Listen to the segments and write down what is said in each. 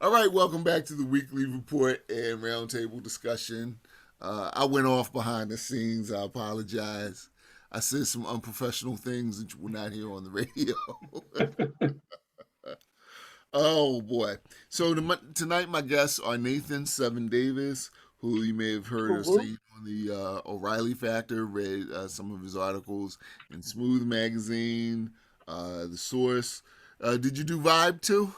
All right, welcome back to the weekly report and roundtable discussion. I went off behind the scenes. I apologize. I said some unprofessional things that you will not hear on the radio. Oh boy! So tonight, my guests are Nathan Seven Davis, who you may have heard or Woo-woo. seen on the O'Reilly Factor. Read some of his articles in Smooth Magazine, The Source. Did you do Vibe too?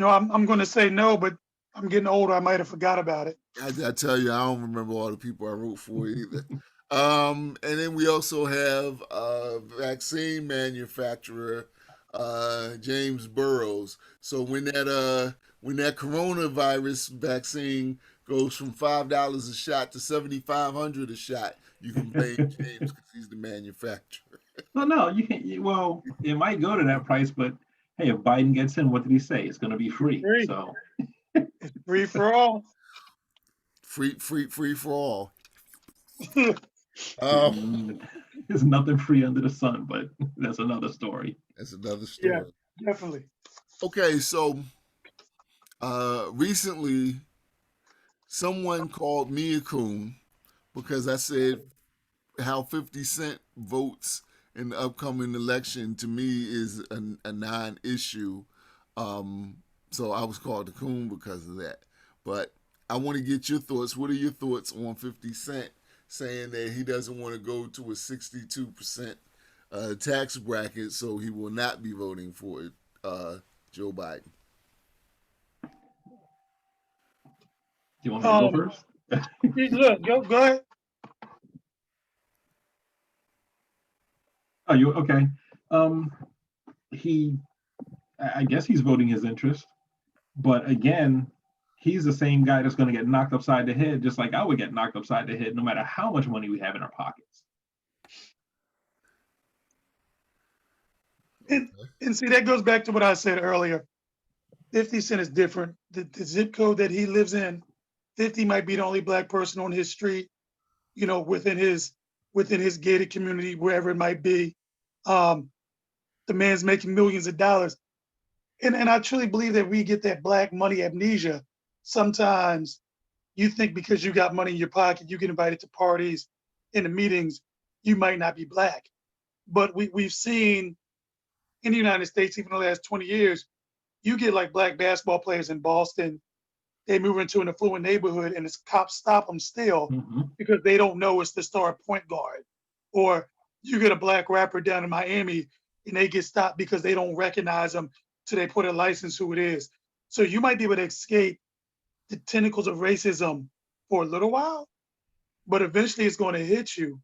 I'm going to say no, but I'm getting older. I might have forgot about it. I tell you, I don't remember all the people I wrote for either. And then we also have vaccine manufacturer James Burroughs. So when that coronavirus vaccine goes from $5 a shot to 7,500 a shot, you can blame James because he's the manufacturer. No, no, you can't. Well, it might go to that price, but hey, if Biden gets in, what did he say? It's going to be free. Free. So It's free for all. Free for all. yeah, Um, there's nothing free under the sun, but that's another story. that's another Yeah, story. definitely. Okay, so recently someone called me a coon because I said how 50 Cent votes in the upcoming election to me is a non issue. Um, so I was called a coon because of that. But I want to get your thoughts. What are your thoughts on 50 Cent saying that he doesn't want to go to a 62% tax bracket, so he will not be voting for Joe Biden? Do you want me to go Um, first? Look, go ahead. Oh, you okay? Um, he, I guess he's voting his interest, but again, he's the same guy that's going to get knocked upside the head, just like I would get knocked upside the head, no matter how much money we have in our pockets. And, and see, that goes back to what I said earlier. 50 Cent is different. The zip code that he lives in, 50 might be the only black person on his street, within his gated community, wherever it might be. Um, the man's making millions of dollars. And I truly believe that we get that black money amnesia. Sometimes you think because you got money in your pocket, you get invited to parties, in the meetings, you might not be black. But we've seen in the United States, even the last 20 years, you get like black basketball players in Boston, they move into an affluent neighborhood and the cops stop them still Mm-hmm. because they don't know it's the star point guard. Or you get a black rapper down in Miami and they get stopped because they don't recognize them till they put a license who it is. So you might be able to escape the tentacles of racism for a little while, but eventually it's going to hit you,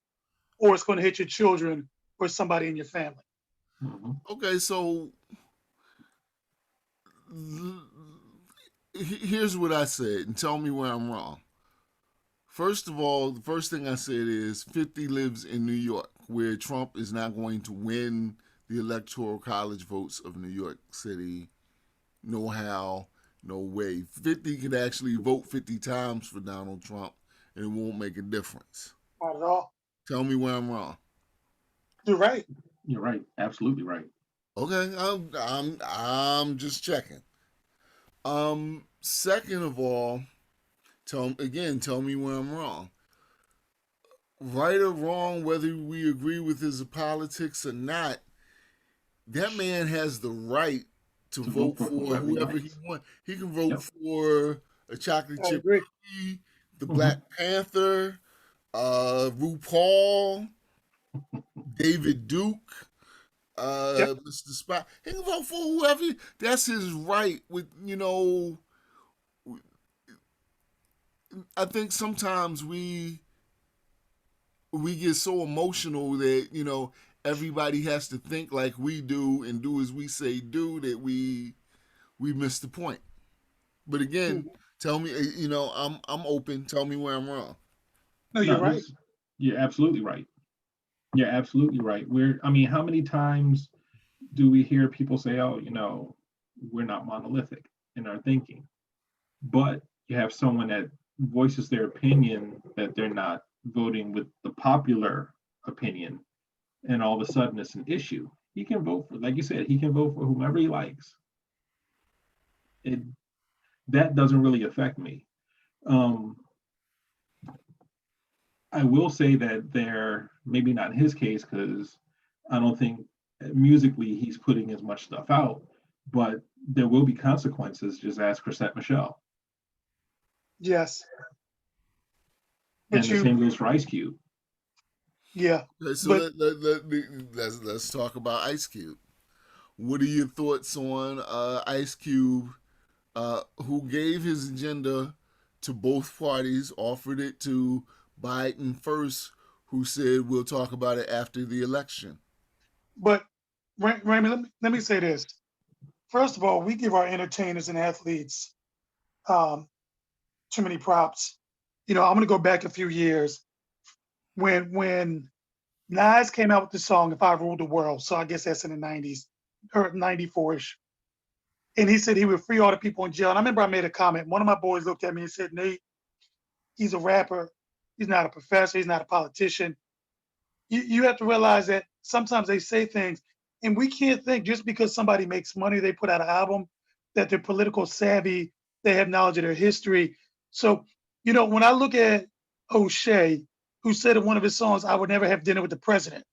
or it's going to hit your children or somebody in your family. Mm-hmm. Okay, so here's what I said, and tell me where I'm wrong. First of all, the first thing I said is 50 lives in New York, where Trump is not going to win the electoral college votes of New York City. No how, no way. 50 could actually vote 50 times for Donald Trump, and it won't make a difference. Not at all. Tell me where I'm wrong. You're right. You're right. Absolutely right. Okay, I'm just checking. Second of all, tell me where I'm wrong. Right or wrong, whether we agree with his politics or not, that man has the right to To vote vote for for whoever he whoever he likes. wants. He can vote Yep. for a chocolate I chip agree. cookie, the Mm-hmm. Black Panther, RuPaul, David Duke, Yep. Mr. Spot. He can vote for whoever. That's his right. I think sometimes we get so emotional that everybody has to think like we do and do as we say do that we miss the point. But again, Mhm. tell me, I'm open. Tell me where I'm wrong. No, you're No, right. you're absolutely right. You're absolutely right. I mean, how many times do we hear people say, oh, we're not monolithic in our thinking? But you have someone that voices their opinion that they're not voting with the popular opinion, and all of a sudden it's an issue. He can vote for, like you said, he can vote for whomever he likes. it that doesn't really affect me. Um, I will say that there, maybe not in his case, because I don't think musically he's putting as much stuff out, but there will be consequences. Just ask Chrisette Michelle, Yes, but and the you, same goes for Ice Cube. yeah, Okay, so but let's talk about Ice Cube. What are your thoughts on Ice Cube, who gave his agenda to both parties, offered it to Biden first, who said we'll talk about it after the election? but Raymond, let me say this. First of all, we give our entertainers and athletes um, too many props. I'm gonna go back a few years when Nas came out with the song "If I Ruled the World," so I guess that's in the '90s or '94ish, and he said he would free all the people in jail. And I remember I made a comment. One of my boys looked at me and said, "Nate, he's a rapper. He's not a professor. He's not a politician. You have to realize that sometimes they say things, and we can't think just because somebody makes money, they put out an album, that they're political savvy, they have knowledge of their history. So, when I look at O'Shea, who said in one of his songs, I would never have dinner with the president.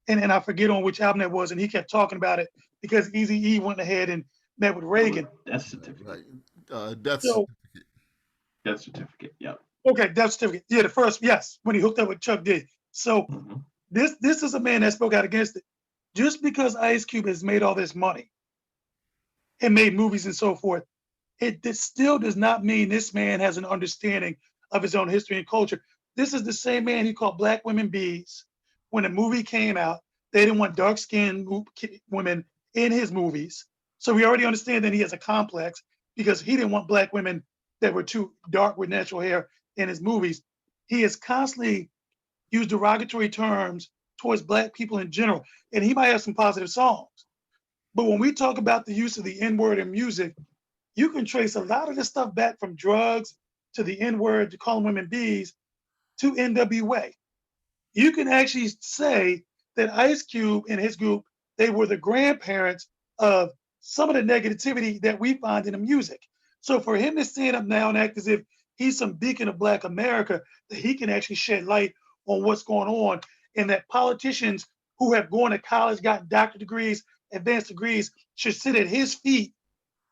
And I forget on which album that was, and he kept talking about it because Easy E went ahead and met with That was Reagan. death certificate. Right. Death So, certificate. Death certificate. Yep. okay, death certificate. Yeah, the first, yes, when he hooked up with Chuck D. So Hmm. this is a man that spoke out against it. Just because Ice Cube has made all this money and made movies and so forth, this still does not mean this man has an understanding of his own history and culture. This is the same man he called black women bees. When the movie came out, they didn't want dark skinned women in his movies. So we already understand that he has a complex because he didn't want black women that were too dark with natural hair in his movies. He has constantly used derogatory terms towards black people in general. And he might have some positive songs. But when we talk about the use of the N word in music, you can trace a lot of this stuff back from drugs to the N word to calling women bees to NWA. You can actually say that Ice Cube and his group, they were the grandparents of some of the negativity that we find in the music. So for him to stand up now and act as if he's some beacon of Black America, that he can actually shed light on what's going on, and that politicians who have gone to college, gotten doctorate degrees, advanced degrees, should sit at his feet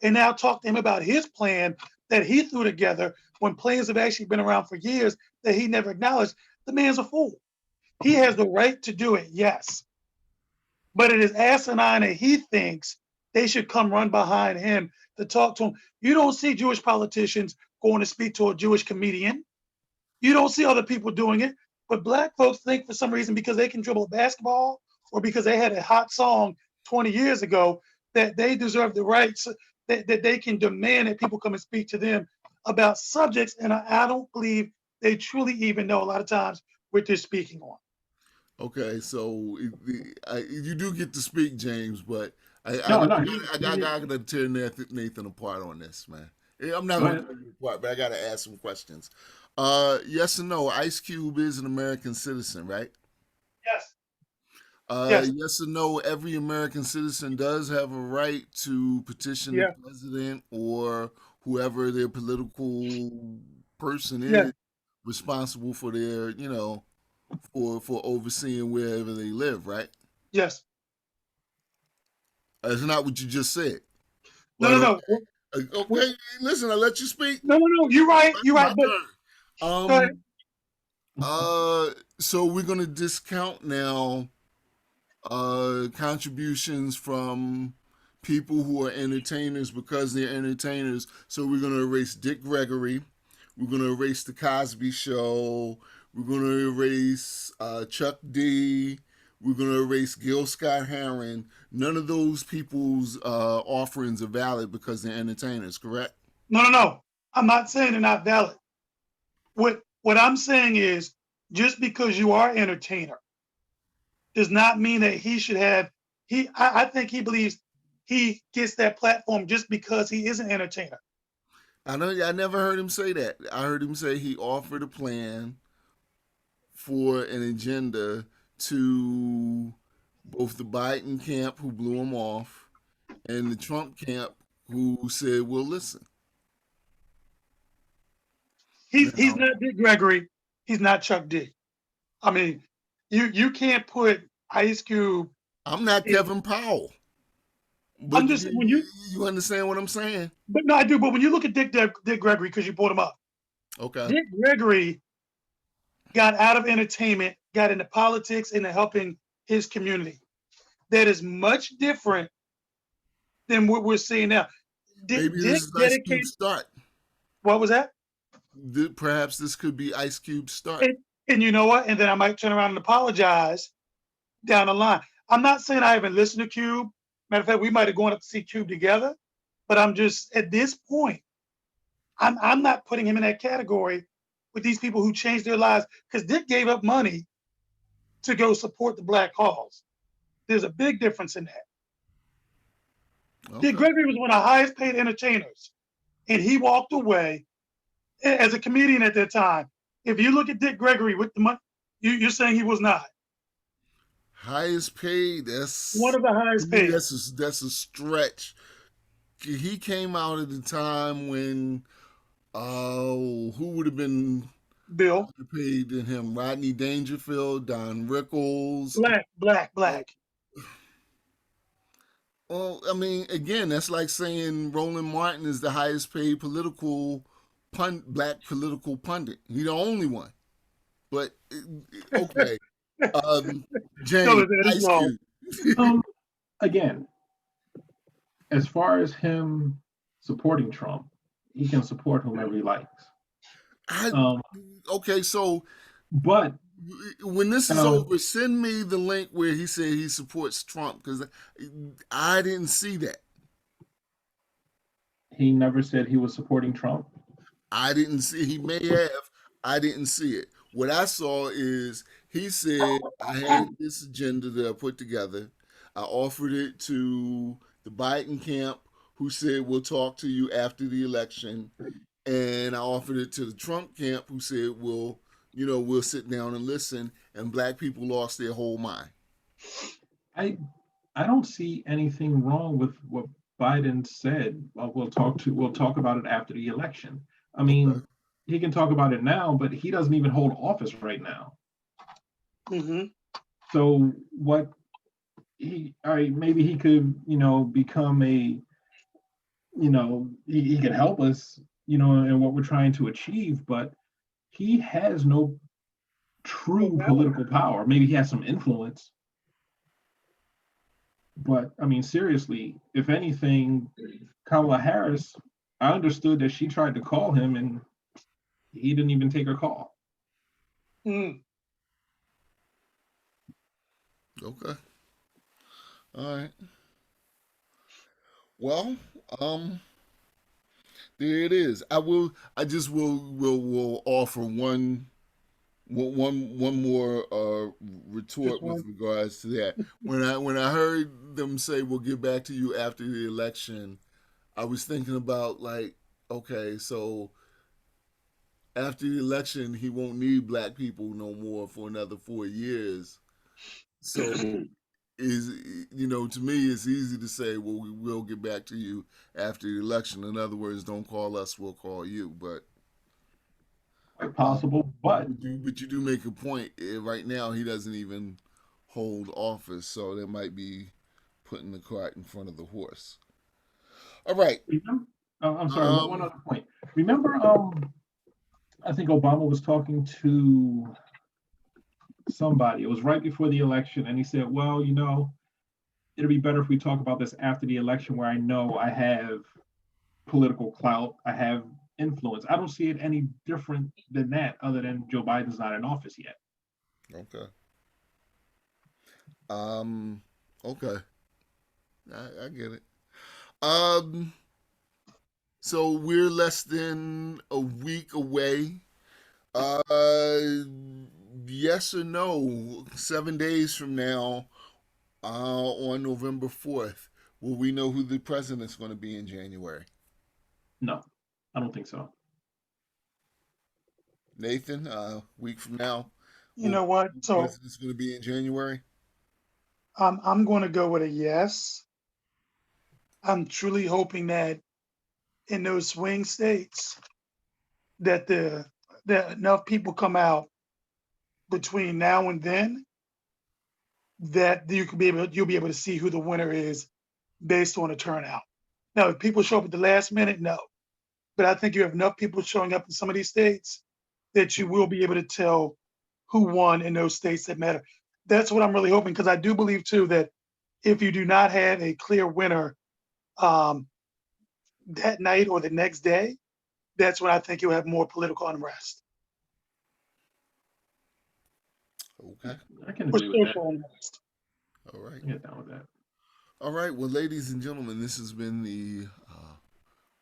and now talk to him about his plan that he threw together when plans have actually been around for years that he never acknowledged. The man's a fool. He has the right to do it, yes. But it is asinine that he thinks they should come run behind him to talk to him. You don't see Jewish politicians going to speak to a Jewish comedian. You don't see other people doing it. But black folks think for some reason because they can dribble a basketball or because they had a hot song 20 years ago that they deserve the rights that they can demand that people come and speak to them about subjects. And I don't believe they truly even know a lot of times what they're speaking on. Okay, so you do get to speak, James, but I I, No, I, no, I, I gotta tear Nathan apart on this, man. I'm not go gonna ahead. tear you apart, but I gotta ask some questions. Yes or no? Ice Cube is an American citizen, right? Yes, yes, Yes or no? Every American citizen does have a right to petition the yeah, president or whoever their political person yeah, is responsible for their, for overseeing wherever they live, right? yes. That's not what you just said. No, But no, okay, no. okay. Listen, I let you speak. No, no, no. You're right. That's You're my right. But turn. go ahead. Um. So we're gonna discount now. Contributions from people who are entertainers because they're entertainers. So we're gonna erase Dick Gregory. We're gonna erase the Cosby Show. We're gonna erase Chuck D. We're gonna erase Gil Scott Heron. None of those people's offerings are valid because they're entertainers. Correct? No, no, no. I'm not saying they're not valid. What I'm saying is just because you are an entertainer does not mean that he should have I think he believes he gets that platform just because he is an entertainer. I know. I never heard him say that. I heard him say he offered a plan for an agenda to both the Biden camp, who blew him off, and the Trump camp, who said, "We'll listen." He's Now, not Dick Gregory. He's not Chuck D. I mean, you can't put Ice Cube I'm not in. Kevin Powell, but I'm just saying when you. you understand what I'm saying? But no, I do. But when you look at Dick Gregory, because you brought him up, Okay. Dick Gregory got out of entertainment, got into politics, into helping his community. That is much different than what we're seeing now. Maybe Dick this is Ice dedicated. Cube's start. What was that? Perhaps this could be Ice Cube's start. And you know what? And then I might turn around and apologize down the line. I'm not saying I haven't listened to Cube. Matter of fact, we might have gone up to see Cube together. But I'm just at this point, I'm not putting him in that category with these people who changed their lives because Dick gave up money to go support the black cause. There's a big difference in that. Dick Okay. Gregory was one of the highest paid entertainers, and he walked away as a comedian at that time. If you look at Dick Gregory with the money, you're saying he was not Highest paid. one That's of the to highest me. paid. That's a stretch. He came out at the time when who would have been Bill, paid than him? Rodney Dangerfield, Don Rickles. black. Well, I mean, again, that's like saying Roland Martin is the highest paid black political pundit. He's the only one. But okay, um, No, James, that is Ice wrong. Cube. Again, as far as him supporting Trump, he can support whomever he likes. I Um, okay, so but when this is uh, over, send me the link where he said he supports Trump because I didn't see that. he never said he was supporting Trump. I didn't see. He may have. I didn't see it. What I saw is he said I had this agenda that I put together. I offered it to the Biden camp, who said we'll talk to you after the election, and I offered it to the Trump camp, who said we'll sit down and listen. And black people lost their whole mind. I I don't see anything wrong with what Biden said. We'll talk about it after the election. I Okay. mean, he can talk about it now, but he doesn't even hold office right now. Mm-hmm. So what all right, maybe he could, become he could help us, in what we're trying to achieve, but he has no true political power. Maybe he has some influence, but I mean, seriously, if anything, Kamala Harris, I understood that she tried to call him and he didn't even take her call. Mm. Okay. All right. Well, um, there it is. I just will offer one more Just retort with one. regards to that. When I heard them say we'll get back to you after the election, I was thinking about like, okay, so after the election, he won't need black people no more for another 4 years. So is to me it's easy to say, well, we will get back to you after the election. In other words, don't call us, we'll call you. But Quite um, possible, but but you do make a point. Right now, he doesn't even hold office, so that might be putting the cart in front of the horse. All right. I'm sorry, one Um, other point. Remember, I think Obama was talking to somebody. It was right before the election, and he said, well, it'll be better if we talk about this after the election where I know I have political clout, I have influence. I don't see it any different than that, other than Joe Biden's not in office yet. okay. Um, okay. I get it. Um, so we're less than a week away. Uh, yes or no? 7 days from now, on November 4th, will we know who the president's going to be in January? No, I don't think so. Nathan, week from now, You will know what? the So president's going to be in January? I'm going to go with a yes. I'm truly hoping that in those swing states that that enough people come out between now and then that you'll be able to see who the winner is based on the turnout. Now, if people show up at the last minute, no. But I think you have enough people showing up in some of these states that you will be able to tell who won in those states that matter. That's what I'm really hoping, because I do believe too that if you do not have a clear winner um, that night or the next day, that's when I think you'll have more political unrest Okay. I can or agree with that. social unrest. All right. I get down with that. All right. Well, ladies and gentlemen, this has been the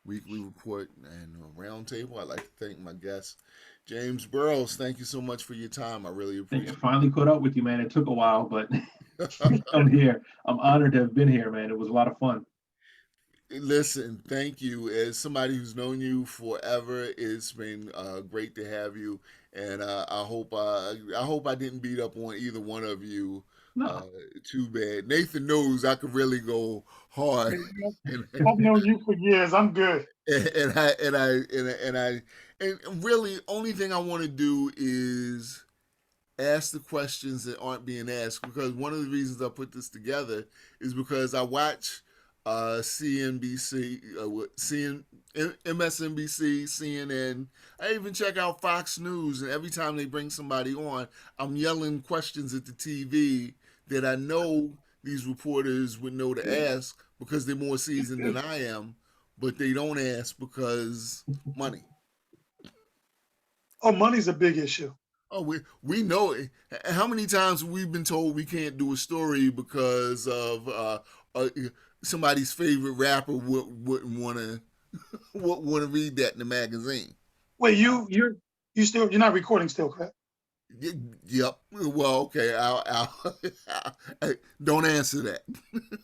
weekly report and roundtable. I'd like to thank my guest, James Burroughs. Thank you so much for your time. I really I think I appreciate finally caught up with you, man. It took a while, but it. I'm here. I'm honored to have been here, man. It was a lot of fun. Listen, thank you. As somebody who's known you forever, it's been great to have you, and I hope I didn't beat up on either one of you. Uh, No, too bad. Nathan knows I could really go hard, and I've known you for years. I'm good. and really, only thing I want to do is ask the questions that aren't being asked, because one of the reasons I put this together is because I watch CNBC, MSNBC, CNN. I even check out Fox News, and every time they bring somebody on, I'm yelling questions at the TV that I know these reporters would know to ask because they're more seasoned than I am, but they don't ask because money. Oh, money's a big issue. Oh, we know it. How many times we've been told we can't do a story because of somebody's favorite rapper wouldn't want to want to read that in the magazine. Wait, you're not recording still, correct? Yep. Well, okay. Don't answer that.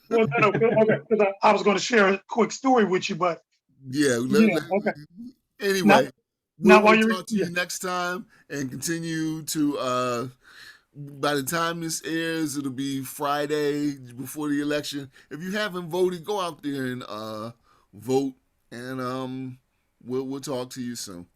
Well, no, no, okay, because I was going to share a quick story with you, but Yeah. yeah, okay. Not Anyway, not while we'll you're talk to yeah. you next time and continue to. By the time this airs, it'll be Friday before the election. If you haven't voted, go out there and vote, and we'll talk to you soon.